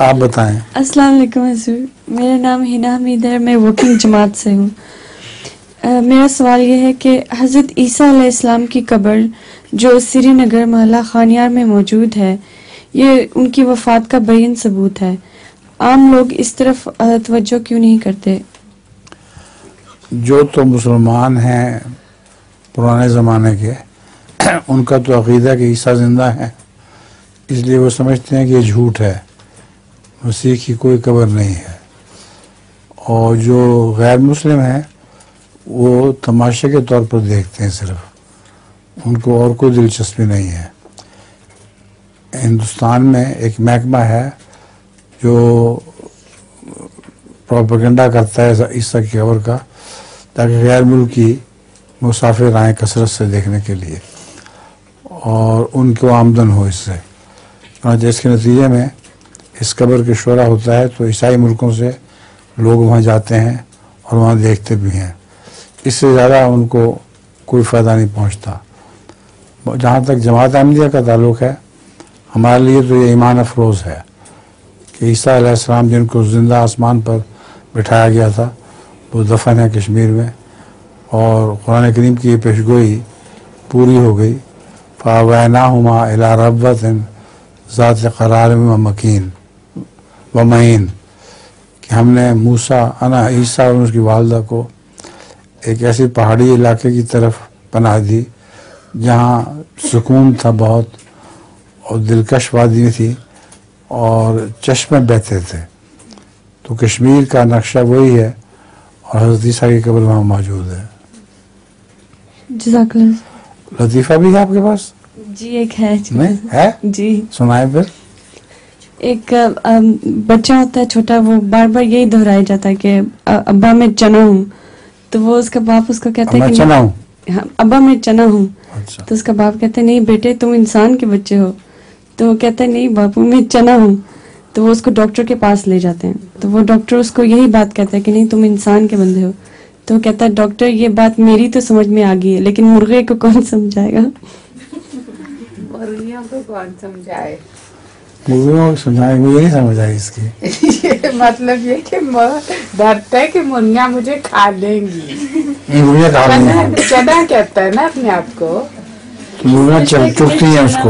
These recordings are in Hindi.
आप बताएं। अस्सलाम वालेकुम हजूर, मेरा नाम हिना हमीद है, मैं वर्किंग जमात से हूँ। मेरा सवाल ये है कि हज़रत ईसा अलैहिस्सलाम की कब्र जो श्रीनगर महला खानियार में मौजूद है, ये उनकी वफ़ात का बेयन सबूत है। आम लोग इस तरफ तवज्जो क्यों नहीं करते? जो तो मुसलमान हैं पुराने ज़माने के, उनका तो अक़ीदा कि ईसा ज़िंदा है, इसलिए वो समझते हैं कि ये झूठ है, मसीह की कोई कब्र नहीं है। और जो गैर मुस्लिम हैं वो तमाशे के तौर पर देखते हैं सिर्फ, उनको और कोई दिलचस्पी नहीं है। हिंदुस्तान में एक महकमा है जो प्रोपेगेंडा करता है ईसा की कब्र का, ताकि गैर मुल्की मुसाफिर आएँ कसरत से देखने के लिए और उनको आमदन हो इससे। जिसके नतीजे में इस कब्र के शोरा होता है तो ईसाई मुल्कों से लोग वहाँ जाते हैं और वहाँ देखते भी हैं। इससे ज़्यादा उनको कोई फ़ायदा नहीं पहुँचता। जहाँ तक जमात अहमदिया का ताल्लुक़ है, हमारे लिए तो ये ईमान अफरोज़ है कि ईसा अलैहिस्सलाम जिनको ज़िंदा आसमान पर बिठाया गया था वो दफन है कश्मीर में, और कुरान करीम की ये पेशगोई पूरी हो गई। फ़ावैनाहुमा इला रब्बतिन ज़ात क़रार व मकीन व मईन, कि हमने मूसा अना ईसा और उसकी वालदा को एक ऐसी पहाड़ी इलाके की तरफ पनाह दी जहाँ सुकून था बहुत और दिलकश वादी थी और चश्मे बहते थे। तो कश्मीर का नक्शा वही है और हज़रत ईसा की कब्र वहाँ मौजूद है। जज़ाकल्लाह। लतीफ़ा भी है आपके पास? जी एक है। नहीं है? जी सुनाए फिर। एक बच्चा होता है छोटा, वो बार बार यही दोहराया जाता है कि अब्बा मैं चना हूँ। तो वो उसका बाप उसको कहता है कि चना हूँ, हाँ अब्बा मैं चना हूँ। अच्छा। तो उसका बाप कहता है नहीं बेटे तुम इंसान के बच्चे हो। तो वो कहता है नहीं बापू मैं चना हूँ। तो वो उसको डॉक्टर के पास ले जाते हैं। तो वो डॉक्टर उसको यही बात कहता है कि नहीं तुम इंसान के बंदे हो। तो वो कहता है डॉक्टर ये बात मेरी तो समझ में आ गई है, लेकिन मुर्गे को कौन समझाएगा? मुर्गियों को कौन समझाए? मुर्गियों को समझाए, मुझे नहीं समझ आई इसकी। ये मतलब ये कि डरता है कि मुर्गियाँ मुझे खा लेंगी। मुर्गियाँ खा लेंगी, चना कहता है ना अपने आप को, मुर्गियाँ चुगती हैं उसको।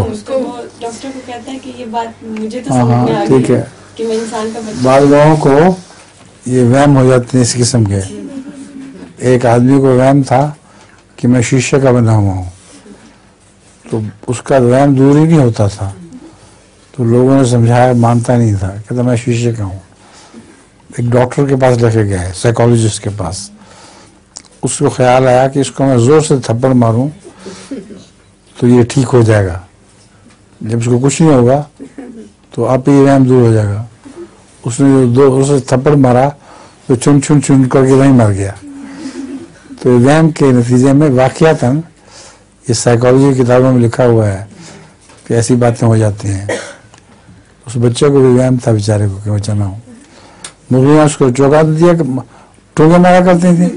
डॉक्टर को कहता है कि ये बात मुझे तो हाँ समझ में आ हाँ गई ठीक है। कि मैं इंसान का बच्चा। बाद लोगों को ये वहम हो जाते हैं इस किस्म के। एक आदमी को वहम था कि मैं शीशे का बना हुआ हूँ, तो उसका वहम दूर ही नहीं होता था। तो लोगों ने समझाया, मानता नहीं था, कहता मैं शीशे का हूँ। एक डॉक्टर के पास लेके गए, साइकोलॉजिस्ट के पास। उसको ख्याल आया कि इसको मैं ज़ोर से थप्पड़ मारूं तो ये ठीक हो जाएगा। जब इसको कुछ नहीं होगा तो आप ही वहम दूर हो जाएगा। उसने जो उसे थप्पड़ मारा तो चुन चुन चुन करके वहीं मर गया। तो वहम के नतीजे में वाक़यातन ये साइकोलॉजी की किताबों में लिखा हुआ है कि ऐसी बातें हो जाती हैं। उस बच्चे को भी वहम था बेचारे को कि मैं चना हूँ। मुर्गियाँ उसको चौंका दिया, टोंगे मारा करती थी।